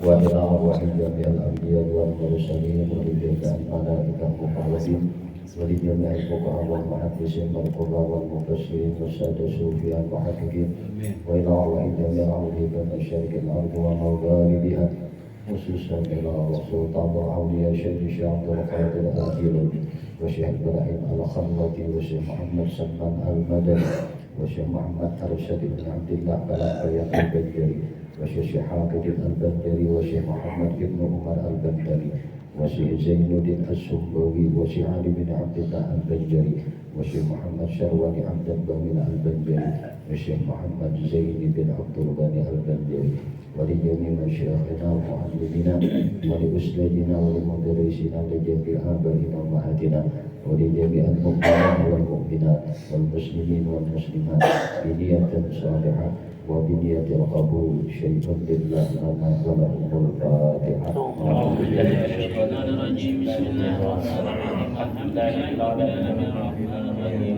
وإلى أرواح جميع الأنبياء والمرسلين ولجميع الملائكة المقربين ولجميع الفقهاء والمحدثين والقراء والمفسرين والسادة الصوفياء المحققين وإلى أرواح جميع أولياء مشارق الأرض ومغاربها خصوصا إلى رسول الله أولياء شيخ عبد القادر الجيلاني وشيخ إبراهيم الخلوتي وشيخ محمد سلمان المدني وشيخ محمد أرشد بن عبد الله بلقية البجري وشيخ حافظ البندري وشيخ محمد بن عمر البندري وشيخ زين الدين السنبوي وشيخ علي بن عبد الله البنجري وشيخ محمد شرواني عبد البوين البنجري وشيخ محمد زين بن عبد الغني البنجري ولجميع مشايخنا ومعلمينا ولأستاذنا ولمدرسينا ولجميع آبائنا وأمهاتنا ولجميع المؤمنين والمؤمنات والمسلمين والمسلمات بنية صالحة وبنية القبول شيء لله لنا ولهم الفاتحة. بسم الله الرحمن الرحيم الحمد لله رب العالمين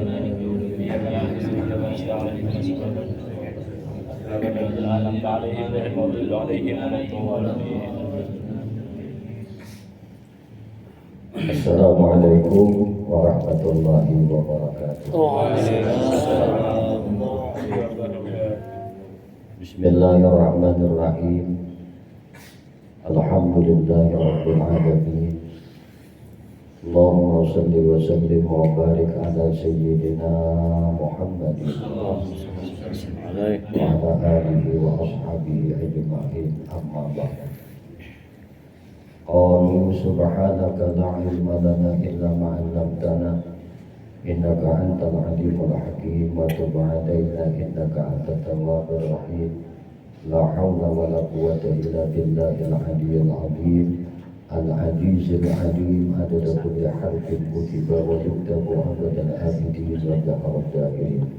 Assalamualaikum warahmatullahi wabarakatuh. Bismillahirrahmanirrahim. Alhamdulillahi rabbil alamin. Allahumma salli wa sallim wa barik ala sayyidina Muhammadin wa ala alihi wa ashabihi ajma'in, amma ba'd. Qalu subhanaka la ilma lana illa ma 'allamtana innaka antal alimul hakim wa tub 'alaina innaka antat tawwabur rahim. La haula wa la quwwata illa billahil aliyyil azim al-azizil alim adada kulli harfin kutiba wa yuktabu abadal abidin wa dahar dahirin.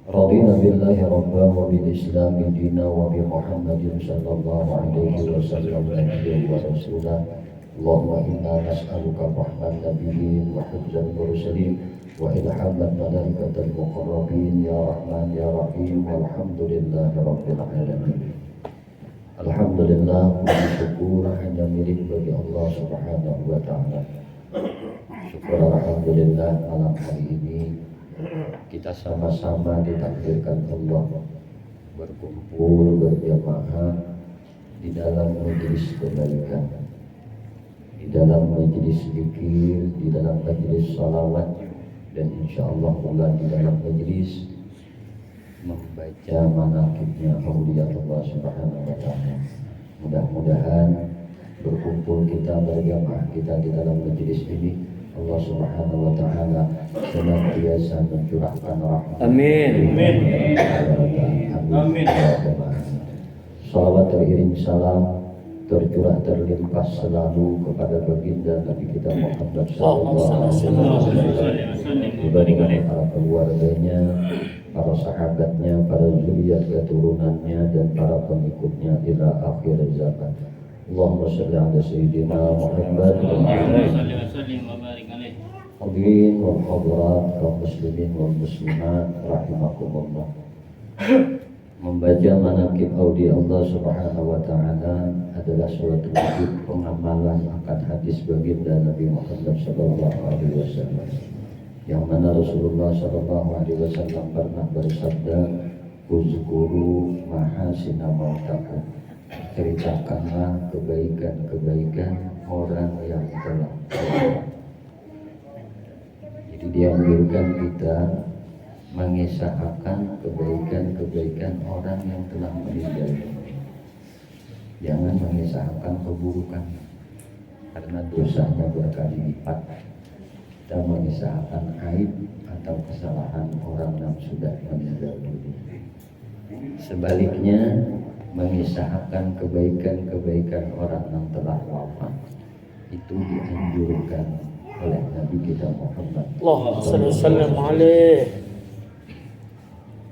Radina billahi rabba wa bil islami dina wa bi Muhammadin sallallahu alaihi wasallam nabiyyan wa rasulah. Allahumma inna nas'aluka rahman nabiyyin wa hifzal mursalin wa ilhaman malaikatal muqarrabin ya rahman ya rahim walhamdulillahi rabbil alamin. Alhamdulillah, puji syukur hanya milik bagi Allah subhanahu wa ta'ala. Syukur alhamdulillah malam hari ini kita sama-sama ditakdirkan Allah berkumpul berjamaah di dalam majelis kebaikan, di dalam majelis zikir, di dalam majelis salawat, dan insyaallah pula di dalam majelis membaca manaqibnya auliya Allah subhanahu wa ta'ala. Mudah-mudahan berkumpul kita berjamaah kita di dalam majelis ini Allah subhanahu wa ta'ala senantiasa mencurahkan rahmat. Amin. Amin. Salawat teriring salam tercurah terlimpah selalu kepada baginda Nabi kita Muhammad sallallahu alaihi wasallam, dibandingkan para keluarganya, para sahabatnya, para zuriat keturunannya, dan para pengikutnya ila akhir zaman. Allahumma shalli ala sayyidina Muhammad hadirin wal hadirat kaum muslimin wal muslimat rahimakumullah. Membaca manaqib auliya Allah subhanahu wa ta'ala adalah suatu wujud pengamalan akan hadis baginda Nabi Muhammad sallallahu alaihi wasallam, yang mana Rasulullah sallallahu alaihi wasallam pernah bersabda, uzkuru mahasina mautakum, ceritakanlah kebaikan-kebaikan orang yang telah berlalu. Jadi dianjurkan kita mengisahkan kebaikan-kebaikan orang yang telah meninggal. Jangan mengisahkan keburukan, karena dosanya berkali lipat. Kita mengisahkan aib atau kesalahan orang yang sudah meninggal dunia. Sebaliknya, mengisahkan kebaikan-kebaikan orang yang telah wafat itu dianjurkan oleh Nabi kita Muhammad sallallahu alaihi wasallam.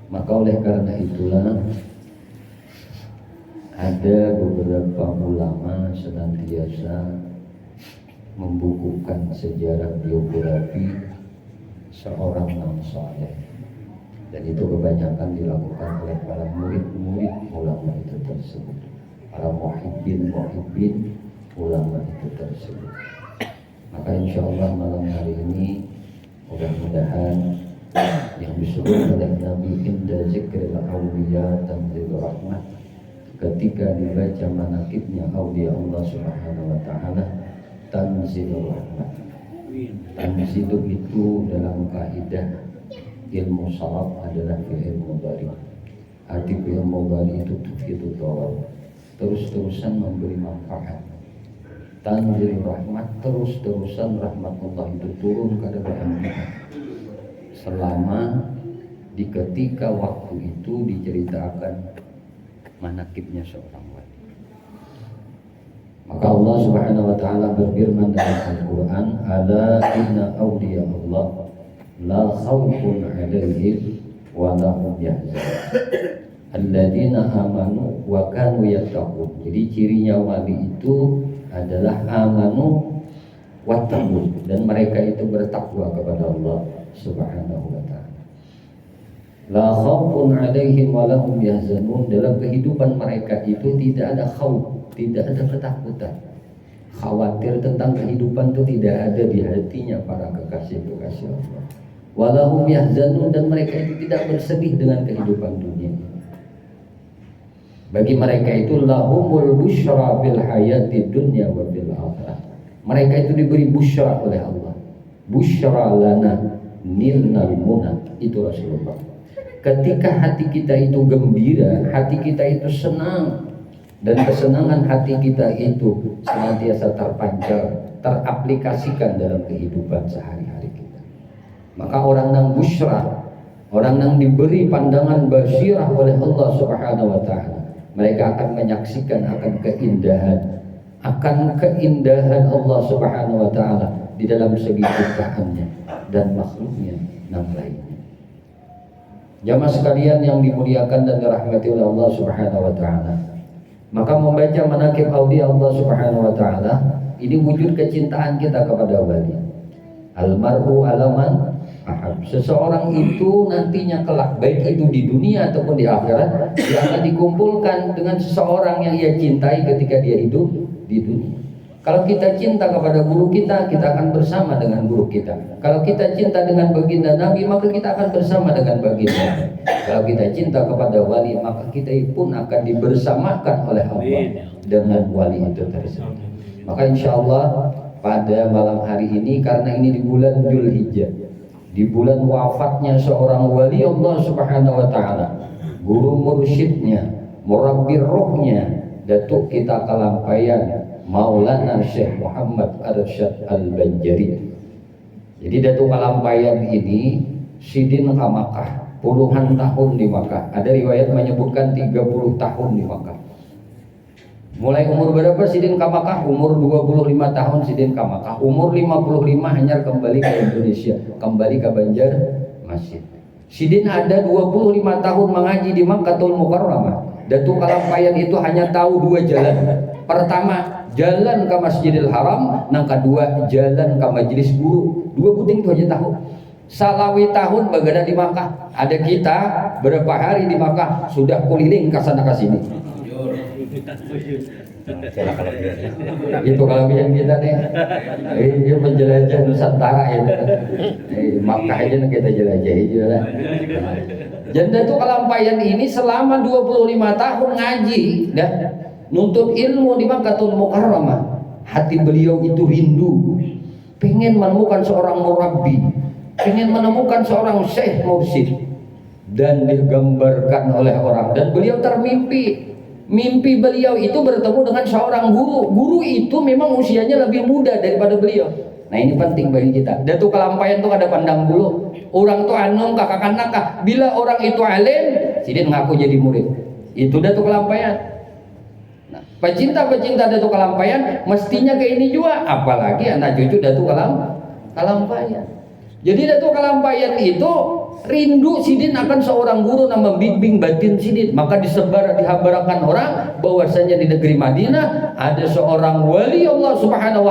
Maka oleh karena itulah ada beberapa ulama senantiasa membukukan sejarah biografi seorang yang saleh, dan itu kebanyakan dilakukan oleh para murid-murid ulama itu. tersebut, para muhibbin ulama itu tersebut. Maka insya Allah malam hari ini mudah-mudahan yang disebut oleh Nabi inda zikril awliya tanzilur rahmah, ketika dibaca manakibnya awliya Allah subhanahu wa ta'ala tanzilur rahmah. Tanzilu itu dalam kaidah ilmu salaf adalah fi'il mudhari. Arti fi'il mudhari itu tufidu tawab, terus-terusan memberi manfaat. Tanzilur rahmat, terus-terusan rahmat Allah itu turun kepada manusia selama di ketika waktu itu diceritakan manakibnya seorang wali. Maka Allah subhanahu wa ta'ala berfirman dalam Al-Quran, ala inna awliya Allah la khawfun alaihim wa lahum yahzanun alladzina amanu wa kanu yattaqun. Jadi cirinya wali itu adalah amanu wattaqun, dan mereka itu bertakwa kepada Allah subhanahu wa ta'ala. La khaufun alaihim wa lahum yahzanun, dalam kehidupan mereka itu tidak ada khauf, tidak ada ketakutan. Khawatir tentang kehidupan itu tidak ada di hatinya para kekasih-kekasih Allah. Wa lahum yahzanun, dan mereka itu tidak bersedih dengan kehidupan dunia. Bagi mereka itu lahumul busyra fil hayati dunya wa fil akhirah. Mereka itu diberi busyra oleh Allah. Busyra lana nilnal muna, itu Rasulullah. Ketika hati kita itu gembira, hati kita itu senang, dan kesenangan hati kita itu senantiasa terpancar, teraplikasikan dalam kehidupan sehari-hari kita. Maka orang yang busyra, orang yang diberi pandangan basirah oleh Allah subhanahu wa ta'ala, mereka akan menyaksikan akan keindahan Allah subhanahu wa ta'ala di dalam segi ciptaannya dan makhluknya yang lainnya. Jamaah sekalian yang dimuliakan dan dirahmati oleh Allah subhanahu wa ta'ala, maka membaca manaqib awliya Allah subhanahu wa ta'ala ini wujud kecintaan kita kepada wali. Almar'u alaman ahab. Seseorang itu nantinya kelak, baik itu di dunia ataupun di akhirat, dia akan dikumpulkan dengan seseorang yang ia cintai ketika dia hidup di dunia. Kalau kita cinta kepada guru kita, kita akan bersama dengan guru kita. Kalau kita cinta dengan baginda Nabi, maka kita akan bersama dengan baginda Nabi. Kalau kita cinta kepada wali, maka kita pun akan dibersamakan oleh Allah dengan wali itu tersebut. Maka insya Allah pada malam hari ini, karena ini di bulan Dzulhijjah, di bulan wafatnya seorang wali Allah subhanahu wa ta'ala, guru mursyidnya, murabbir rohnya, Datuk kita Kalampayan Maulana Syekh Muhammad Arsyad Al-Banjari. Jadi Datuk Kalampayan ini sidin ke Makkah, puluhan tahun di Makkah. Ada riwayat menyebutkan 30 tahun di Makkah. Mulai umur berapa sidin ke Makkah? Umur 25 tahun sidin ke Makkah. Umur 55 hanya kembali ke Indonesia, kembali ke Banjarmasin. Sidin ada 25 tahun mengaji di Makkahul Mukarramah. Datuk Kalampayan itu hanya tahu dua jalan. Pertama, jalan ke Masjidil Haram, yang kedua jalan ke majelis guru. Dua puting itu aja tahu. Salawi tahun bagada di Makkah. Ada kita berapa hari di Makkah sudah keliling ke sana ke sini. Itu kelebihan kita nih. Ini menjelajah Nusantara itu. Makkah aja kita jelajahi juga. Janda itu Kalampayan ini selama 25 tahun ngaji dan nuntut ilmu di Makkahul Mukarramah. Hati beliau itu rindu, pengen menemukan seorang murabbi, pengen menemukan seorang syekh mursyid, dan digambarkan oleh orang. Dan beliau termimpi, mimpi beliau itu bertemu dengan seorang guru. Guru itu memang usianya lebih muda daripada beliau. Nah ini penting bagi kita. Datuk Kalampayan tuh ada pandang bulu. Orang tuh anom kakak kanaka. Bila orang itu alim, sidin ngaku jadi murid. Itu Datuk Kalampayan. Nah, pecinta-pecinta Datuk Kalampayan mestinya ke ini juga. Apalagi anak cucu Datuk Kalampayan. Jadi Datuk Kalampayan itu rindu sidin akan seorang guru yang membimbing batin sidin. Maka dihabarakan orang bahwasanya di negeri Madinah ada seorang wali Allah Subhanahu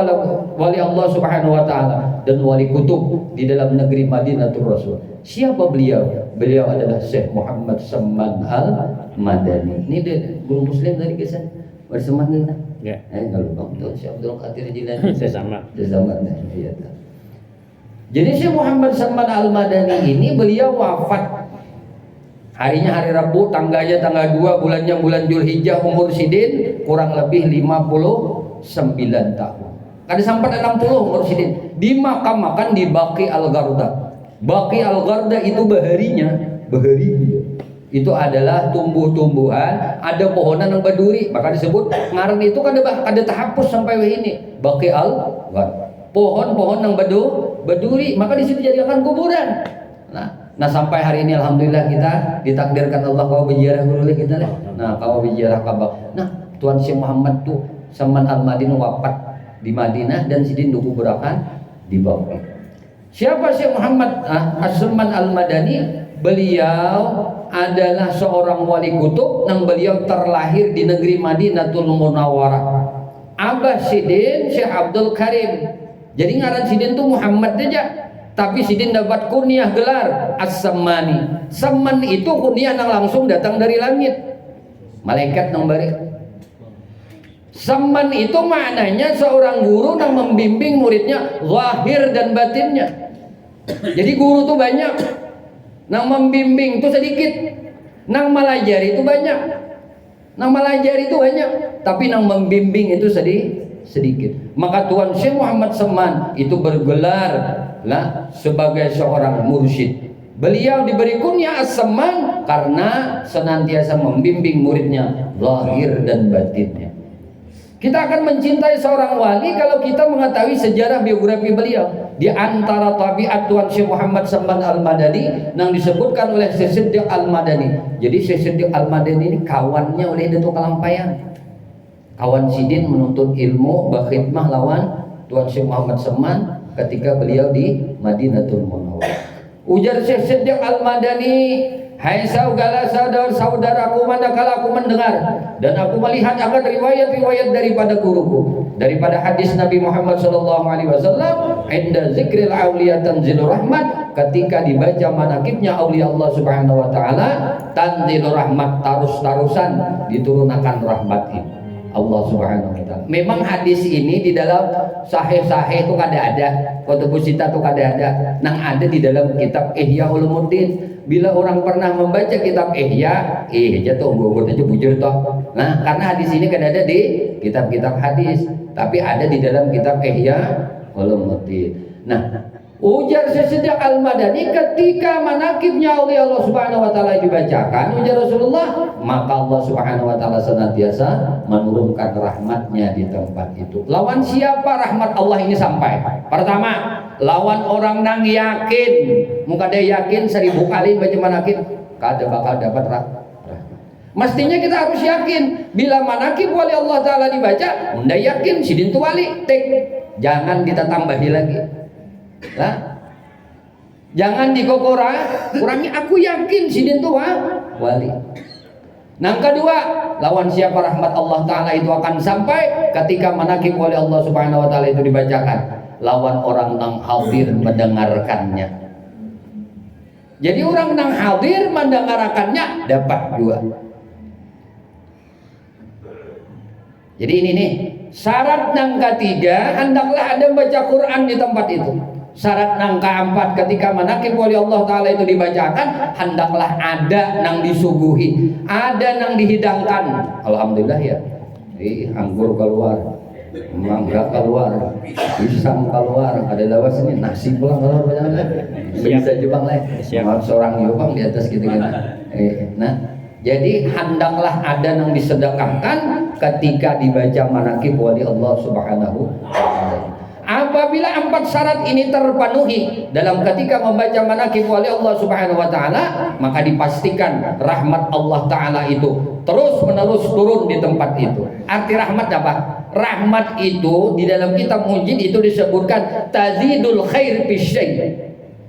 wa taala dan wali kutub di dalam negeri Madinatul Rasul. Siapa beliau? Beliau adalah Syekh Muhammad Samman Al-Madani. Ini dia guru muslim dari kesan bersama kita. Ya. Kalau Bang Syekh Abdul Qadir Jilani Sesama. Iya. Jadi Syekh Muhammad Samman Al-Madani ini beliau wafat harinya hari Rabu, tangganya tanggal 2, bulannya bulan Zulhijjah, umur sidin kurang lebih 59 tahun. Kada sampai 60 umur sidin. Dimakamkan di Baqi Al-Gharda. Baqi Al-Gharda itu bahari itu adalah tumbuh-tumbuhan, ada pohonan yang berduri, maka disebut ngaran itu kada terhapus sampai ini Baqi Al-Gharda. Pohon-pohon yang berduri, maka di situ dijadikan kuburan. Nah sampai hari ini alhamdulillah kita ditakdirkan Allah kau berziarah guru kita lah. Nah kau berziarah kabah. Nah Tuan Syekh Muhammad tuh Samman Al-Madani wafat di Madinah dan sidin dikuburakan di Baqi. Siapa Syekh Muhammad Samman Al-Madani? Beliau adalah seorang wali kutub yang beliau terlahir di negeri Madinatul Munawwarah. Abah sidin Syekh Abdul Karim. Jadi ngaran sidin tuh Muhammad aja, tapi sidin dapat kunyah gelar As-Sammani. Samman itu kunyah yang langsung datang dari langit, malaikat yang bari. Samman itu maknanya seorang guru yang membimbing muridnya zahir dan batinnya. Jadi guru tuh banyak, yang membimbing itu sedikit, yang melajari itu banyak, tapi yang membimbing itu sedikit. Maka Tuan Syekh Muhammad Samman itu bergelar lah sebagai seorang mursyid. Beliau diberi kunyah As-Samman karena senantiasa membimbing muridnya zahir dan batinnya. Kita akan mencintai seorang wali kalau kita mengetahui sejarah biografi beliau. Di antara tabiat Tuan Syekh Muhammad Samman Al-Madani yang disebutkan oleh Syekh Siddiq Al-Madani. Jadi Syekh Siddiq Al-Madani ini kawannya oleh Datuk Kalampayan. Kawan sidin menuntut ilmu berkhidmah lawan Tuan Syekh Muhammad Samman ketika beliau di Madinatul Munawwarah. Ujar Syekh Siddiq Al-Madani, hai saudaraku, manakala aku mendengar dan aku melihat akan riwayat-riwayat daripada guruku, daripada hadis Nabi Muhammad SAW, inda zikril auliya tanzilur rahmat, ketika dibaca manakibnya aulia Allah Subhanahu wa taala, tanzilur rahmat, tarus-tarusan diturunkan rahmat itu Allah Subhanahu wa taala. Memang hadis ini di dalam sahih-sahih itu kada ada, kutubus sittah itu kada ada. Nang ada di dalam kitab Ihya Ulumuddin. Bila orang pernah membaca kitab Ihya, jatuh gugur aja bujur toh. Nah, karena hadis ini kada ada di kitab-kitab hadis, tapi ada di dalam kitab Ihya Ulumuddin. Nah, ujar Siddiq Al-Madani ketika manakibnya oleh Allah Subhanahu wa taala dibacakan, ujar Rasulullah, maka Allah Subhanahu wa taala senantiasa menurunkan rahmatnya di tempat itu. Lawan siapa rahmat Allah ini sampai? Pertama, lawan orang nang yakin. Muka dia yakin 1000 kali baca manakib, kada bakal dapat rahmat. Mestinya kita harus yakin bila manakib wali Allah taala dibaca, unda yakin sidin tu wali, jangan kita tambahi lagi. Nah, jangan kurangi, aku yakin sidin tu wali. Yang kedua, lawan siapa rahmat Allah taala itu akan sampai ketika manakib wali Allah Subhanahu wa taala itu dibacakan, lawan orang yang hadir mendengarkannya. Jadi orang yang hadir mendengarkannya dapat 2. Jadi ini nih syarat yang ketiga, hendaklah ada baca Quran di tempat itu. Syarat yang keempat, ketika manakib wali Allah taala itu dibacakan, hendaklah ada yang disuguhi, ada yang dihidangkan. Alhamdulillah ya, anggur keluar, mangga keluar, pisang keluar, ada lawas ini, nasi pulang keluar, bisa Jepang lah, seorang Jepang di atas gitu kan. Nah, jadi hendaklah ada yang disedekahkan ketika dibaca manakib wali Allah Subhanahu wa taala. Apabila 4 syarat ini terpenuhi dalam ketika membaca manakib wali Allah Subhanahu wa taala, maka dipastikan rahmat Allah taala itu terus menerus turun di tempat itu. Arti rahmat apa? Rahmat itu di dalam kitab Mujid itu disebutkan tazidul khair fi syai'.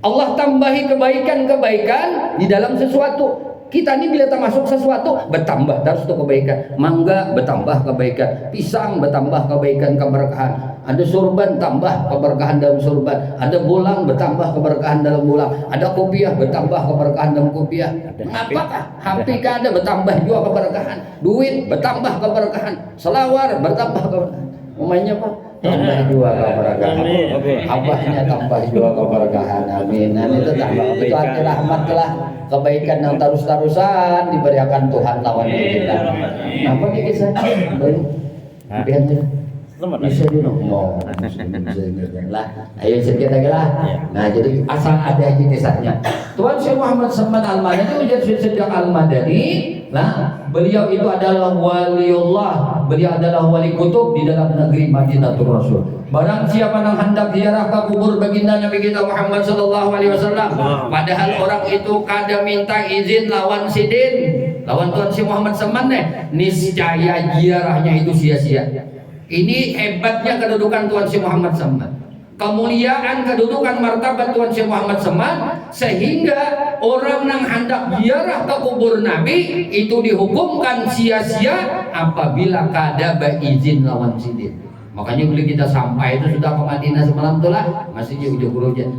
Allah tambahi kebaikan-kebaikan di dalam sesuatu. Kita ini bila termasuk sesuatu bertambah terus tuh kebaikan. Mangga bertambah kebaikan, pisang bertambah kebaikan keberkahan. Ada surban tambah keberkahan dalam surban. Ada bolang bertambah keberkahan dalam bolang. Ada kopiah bertambah keberkahan dalam kopiah. Apakah HP ada bertambah juga keberkahan. Duit bertambah keberkahan. Selawar bertambah keberkahan. Umumnya Pak tambah juga keberkahan. Abahnya tambah juga keberkahan. Amin. Itu tambah. Itu hati rahmat lah. Kebaikan yang terus-terusan diberikan Tuhan lawan kita. Apa nih kisahnya? Biar bisa dulu ngomong lah. Ayo sedikit lagi lah. Nah jadi asal ada aja kisahnya. Tuan Syekh Muhammad Salman Al-Madani ujar Syekh Al-Madani. Nah beliau itu adalah waliullah. Beliau adalah wali kutub di dalam negeri Madinatul Rasul. Barang siapa yang hendak ziarah ke kubur baginda Nabi kita Muhammad sallallahu alaihi wasallam, padahal orang itu kada minta izin lawan sidin, lawan Tuan Syekh Muhammad Salman niscaya ziarahnya itu sia-sia. Ini hebatnya kedudukan Tuan Syekh Muhammad Salman. Kemuliaan kedudukan martabat Tuan Syekh Muhammad Salman sehingga orang yang hendak ziarah ke kubur Nabi itu dihukumkan sia-sia apabila kada berizin lawan sidin. Makanya beli kita sampai itu sudah ke Madinah semalam tuh lah masih jauh-jauh gurunya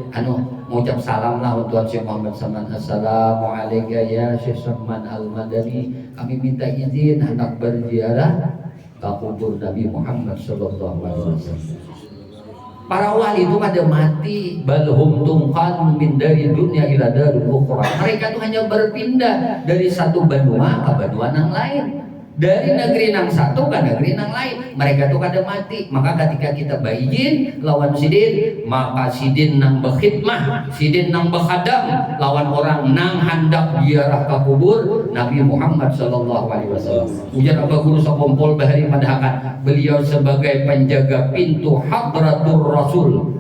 mengucap salam lah untuk Tuan Syekh Muhammad Salman. Assalamualaikum ya Syekh Salman Al-Madani, kami minta izin hendak berziarah ke kubur Nabi Muhammad sallallahu alaihi wasallam. Para wali itu pada mati, balhum tungqal min dari dunia ila darul ukhra. Mereka itu hanya berpindah dari satu benua ke benua yang lain. Dari negeri yang satu ke negeri yang lain. Mereka itu kada mati. Maka ketika kita berizin lawan sidin, maka sidin nang berkhidmah, sidin nang berkhadam lawan orang nang hendak ziarah ke kubur Nabi Muhammad sallallahu alaihi wasallam. Ujar Abah Guru Sakompol Bahari Madahakan, beliau sebagai penjaga pintu hadratur Rasul.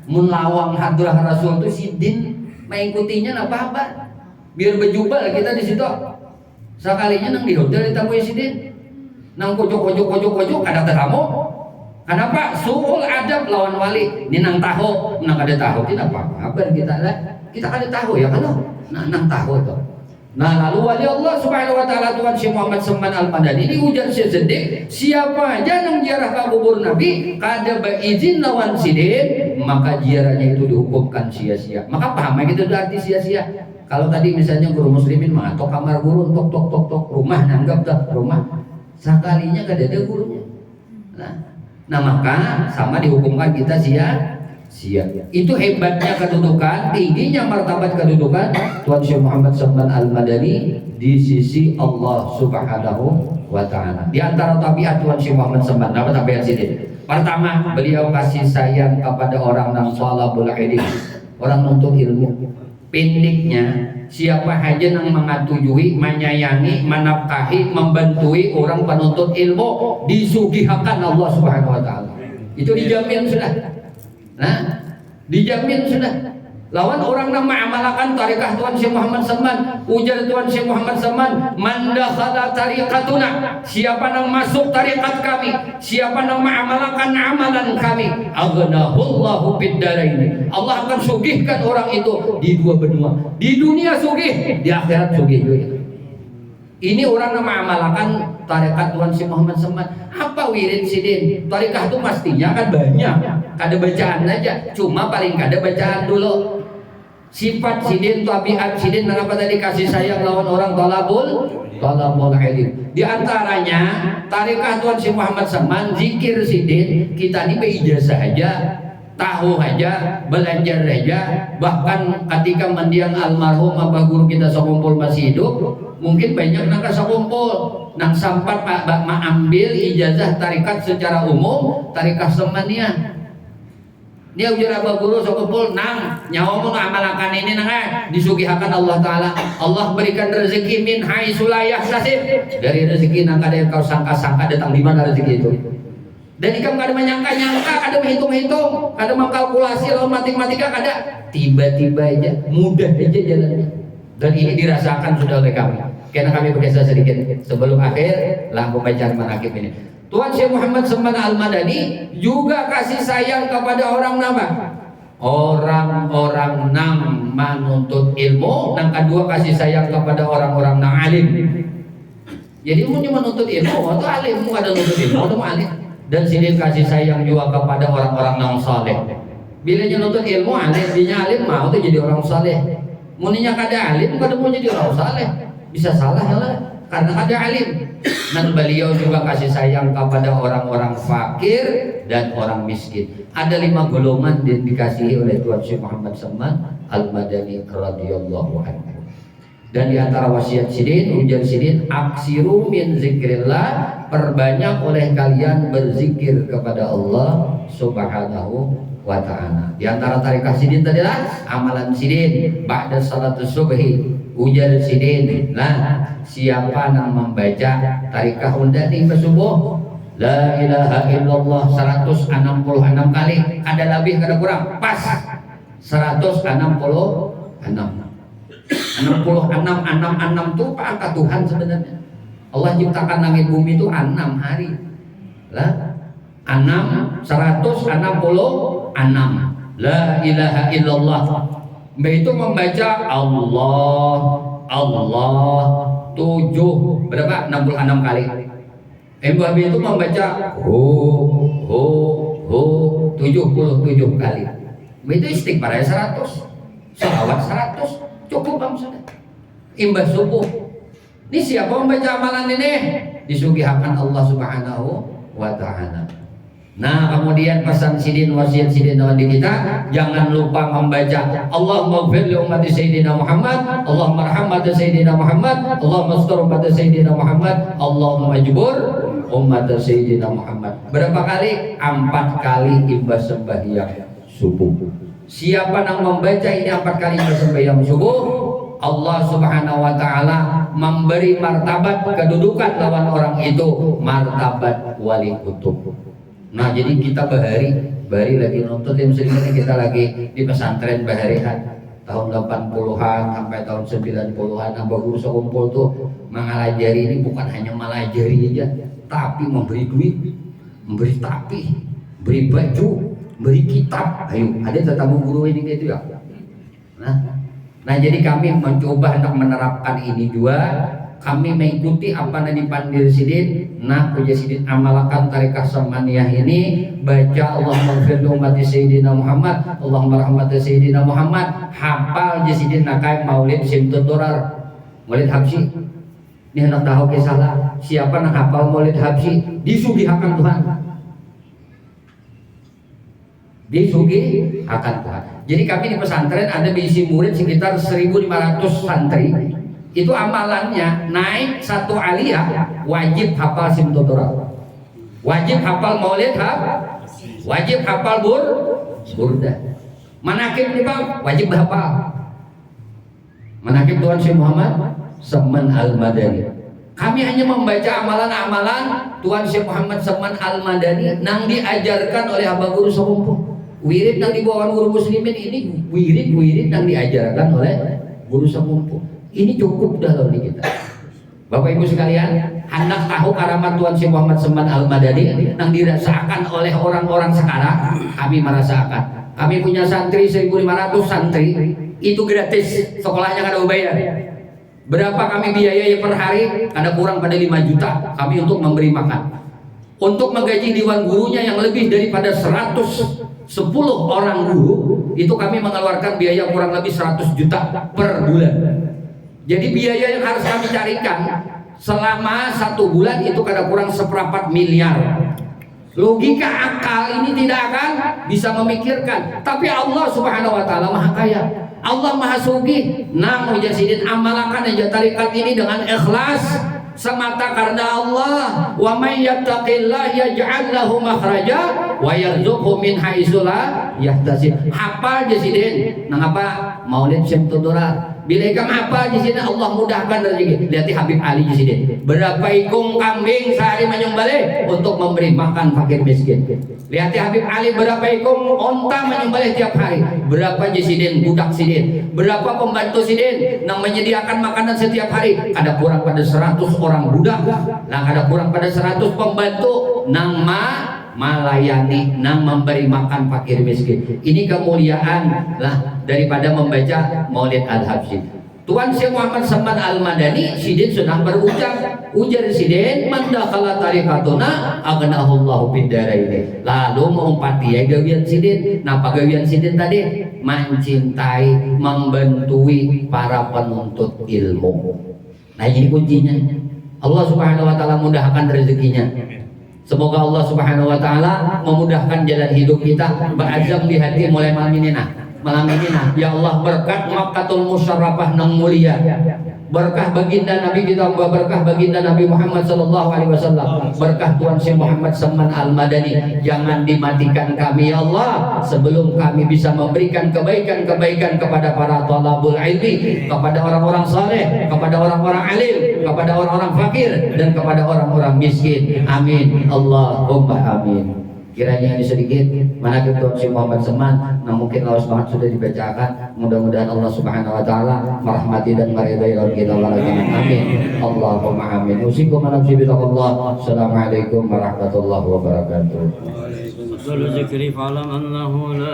Mun lawang hadrah Rasul itu sidin mengikutinya apa-apa. Biar berjubel kita di situ. Sekalinya nang di hotel ditamu sidin, nang kojok ada tamu. Kenapa? Suul adab lawan wali. Ini nang tahu, nang ada tahu tidak apa-apa kita lah. Kita ada tahu ya kan? Nang tahu tuh. Nah lalu wali Allah Subhanahu Wa Taala Tuan Syekh Muhammad Salman Al-Madani ini ujar Siddiq, siapa aja nang ziarah ke kubur Nabi kada beizin lawan sidin, maka ziarahnya itu dihukumkan sia-sia. Maka paham gitu arti sia-sia. Kalau tadi misalnya guru muslimin atau kamar guru tok rumah nanggap dah rumah sekalinya kada ada gurunya. Nah maka sama dihukumkan kita sia-sia. Itu hebatnya kedudukan, tingginya martabat kedudukan Tuan Syekh Muhammad Salman Al-Madani di sisi Allah Subhanahu Wa Taala. Di antara tabiat Tuan Syekh Muhammad Salman, apa tabiat sini? Pertama, beliau kasih sayang kepada orang yang thalabul ilmi, orang nuntut ilmu. Pendeknya, siapa aja yang mengatujui, menyayangi, menafkahi, membantui orang penuntut ilmu disugihakan Allah Subhanahu Wa Taala. Itu dijamin sudah. Nah, dijamin sudah. Lawan orang yang mengamalkan tarikah Tuan Syekh Muhammad Salman, ujar Tuan Syekh Muhammad Salman, man dakhala tariqatuna, siapa yang masuk tarikat kami, siapa yang mengamalkan amalan kami, aghnahullahu fid darain. Allah akan sugihkan orang itu di dua benua. Di dunia sugih, di akhirat sugih juga. Ini orang yang mengamalkan tarikat Tuan Syekh Muhammad Salman. Apa wirid sidin? Tarikah itu pastinya kan banyak. Kada bacaan aja, cuma paling kada bacaan dulu. Sifat sidin, tabiat sidin, kenapa tadi kasih sayang lawan orang talabul ilm. Di antaranya tarikah Tuan Syekh Muhammad Salman, zikir sidin, kita ini berijazah aja, tahu aja, belajar aja. Bahkan ketika mendiang almarhum Abah Guru kita Sakumpul masih hidup, mungkin banyak nang Sakumpul nang sempat ambil ijazah tarikat secara umum, tarikah Salmaniyah. Dia ujar Abah Guru Sakumpul, nang nyawamu amalakan ini nang disugihakan Allah Ta'ala. Allah berikan rezeki min haitsu la yahtasib, dari rezeki nang kada kau sangka-sangka datang di mana rezeki itu. Dan ikam kada menyangka-nyangka, kada menghitung-hitung, kada mengkalkulasi lawan matematika, kada tiba-tiba aja, mudah aja jalannya. Dan ini dirasakan sudah oleh kami. Karena kami berkisah sedikit sebelum akhir lah pembacaan manaqib ini. Tuan Syekh Muhammad Salman Al-Madani juga kasih sayang kepada orang nama, orang-orang nang menuntut ilmu, nang kedua kasih sayang kepada orang-orang nang alim. Jadi mau menuntut ilmu atau alim, mau ada nuntut ilmu atau alim. Dan sidin kasih sayang juga kepada orang-orang nang saleh. Bila nuntut ilmu alim, dia alim mau tuh jadi orang saleh. Muninya kada alim, kada mau jadi orang saleh. Bisa salah lah, karena kada alim. Dan beliau juga kasih sayang kepada orang-orang fakir dan orang miskin. Ada 5 golongan yang dikasihi oleh Tuan Syekh Muhammad Saman Al-Madani radhiyallahu anhu. Dan di antara wasiat sidin, ujar sidin, aksiru min zikrillah, perbanyak oleh kalian berzikir kepada Allah subhanahu wa ta'ala. Di antara tarikah sidin tadilah amalan sidin ba'da salatus subhi, ujar sidin, nah siapa yang membaca tarikah undani subuh la ilaha illallah 166 kali, ada lebih ada kurang, pas 166. 66 itu angka Tuhan sebenarnya. Allah ciptakan langit bumi itu 6 hari lah, 166 la ilaha illallah. Mbak itu membaca Allah 7 berapa? 66 kali. Mbak itu membaca ho 77 kali. Mbak itu istighfar 100, salawat 100, cukup bang sudah. Imbas subuh. Ini siapa membaca amalan ini? Disugihakan Allah subhanahu wa ta'ala. Nah kemudian pesan sidin, wasiat sidin di kita, jangan lupa membaca Allahumma ighfir li ummati sayyidina Muhammad, Allahumma arham ummati sayyidina Muhammad, Allahumma astur ummati sayyidina Muhammad, Allahumma ajbur ummati sayyidina Muhammad. Berapa kali? 4 kali imbas sembahyang subuh. Siapa yang membaca ini 4 kali imbas sembahyang subuh, Allah subhanahu wa ta'ala memberi martabat kedudukan lawan orang itu, martabat wali kutub. Nah jadi kita bahari lagi nonton yang sering kita lagi di pesantren baharihan tahun 80-an sampai tahun 90-an. Abah guru sekumpul tuh mengalajari ini bukan hanya melajari aja, tapi memberi duit, memberi tapi, beri baju, beri kitab. Ayo ada tetamu guru ini kayak itu ya. Nah jadi kami mencoba untuk menerapkan ini juga. Kami mengikuti apa yang dipandir sidin. Nah ujar sidin amalkan tarikah samaniyah ini, baca Allahumma ighfir li ummati sayyidina Muhammad, Allahumma rahmati sayyidina Muhammad. Hafal sidin nakai maulid simtud durar, maulid habsyi. Ini hendak tahu salah. Siapa yang hafal maulid habsyi disugihakan Tuhan, disugihakan Tuhan. Jadi kami di pesantren ada diisi murid sekitar 1.500 santri. Itu amalannya naik 1 aliyah wajib hafal simtuturah, wajib hafal maulid, wajib hafal burda. Manakib nih bang, wajib hafal. Manakib Tuan Syekh Muhammad Saman Al-Madani. Kami hanya membaca amalan-amalan Tuan Syekh Muhammad Saman Al-Madani yang diajarkan oleh Abah Guru Sekumpul. Wirid yang dibawakan guru muslimin ini wirid yang diajarkan oleh guru sekumpul. Ini cukup dalam di kita. Bapak Ibu sekalian, hendak tahu karamat Tuan Syekh Muhammad Saman Al-Madani yang dirasakan oleh orang-orang sekarang, kami merasakan. Kami punya santri 1.500 santri, itu gratis, sekolahnya kada bayar. Berapa kami biaya per hari? Kada kurang pada 5 juta kami untuk memberi makan. Untuk menggaji dewan gurunya yang lebih daripada 110 orang guru, itu kami mengeluarkan biaya kurang lebih 100 juta per bulan. Jadi biaya yang harus kami carikan selama 1 bulan itu kada kurang 1/4 miliar. Logika akal ini tidak akan bisa memikirkan. Tapi Allah subhanahu wa ta'ala maha kaya, Allah maha sugih. Nah ujar sidin amalkan aja tarikat ini dengan ikhlas semata karena Allah. Wa may yattaqillah yaj'al lahu makhraja wa yarzuqhu min haitsu la yahtasib. Hafal aja sidin nang apa maulid simtudurat. Bila ikam apa di sini Allah mudahkan rezeki. Lihat Habib Ali di sini. Berapa ikung kambing sehari menyembelih untuk memberi makan fakir miskin. Lihat Habib Ali berapa ikung onta menyembelih tiap hari. Berapa jesiden budak sidin. Berapa pembantu sidin yang menyediakan makanan setiap hari. Ada kurang pada 100 orang budak. Nah ada kurang pada 100 pembantu nang melayani, nang memberi makan fakir miskin. Ini kemuliaan lah daripada membaca Maulid Al-Habsyi. Tuan Syekh Muhammad Saman Al-Madani sidin sudah ujar sidin man dakhala tariqatuna aghnahullahu bid-daraini. Lalu mengumpati ya gawian sidin. Napa gawian sidin tadi? Mencintai, membentui para penuntut ilmu. Nah ini kuncinya. Allah Subhanahu wa taala mudahkan rezekinya. Semoga Allah Subhanahu wa taala memudahkan jalan hidup kita. Berazam di hati mulai malam ini ya Allah, berkat Makkatul Musyarrafah nang mulia, berkah baginda Nabi kita, berkah baginda Nabi Muhammad sallallahu alaihi wasallam, berkah Tuan Syekh Muhammad Saman Al-Madani, jangan dimatikan kami ya Allah sebelum kami bisa memberikan kebaikan-kebaikan kepada para thalabul ilmi, kepada orang-orang saleh, kepada orang-orang alim, kepada orang-orang fakir dan kepada orang-orang miskin. Amin Allahumma amin. Kiranya ini sedikit manaqib Tuan Syekh Muhammad Saman, nah mungkin lawas banget sudah dibacakan. Mudah-mudahan Allah Subhanahu wa taala merahmati dan meridai kita walaupun amin. Allahumma amin. Usikum nafsi bitaqullah. Assalamualaikum warahmatullahi wabarakatuh.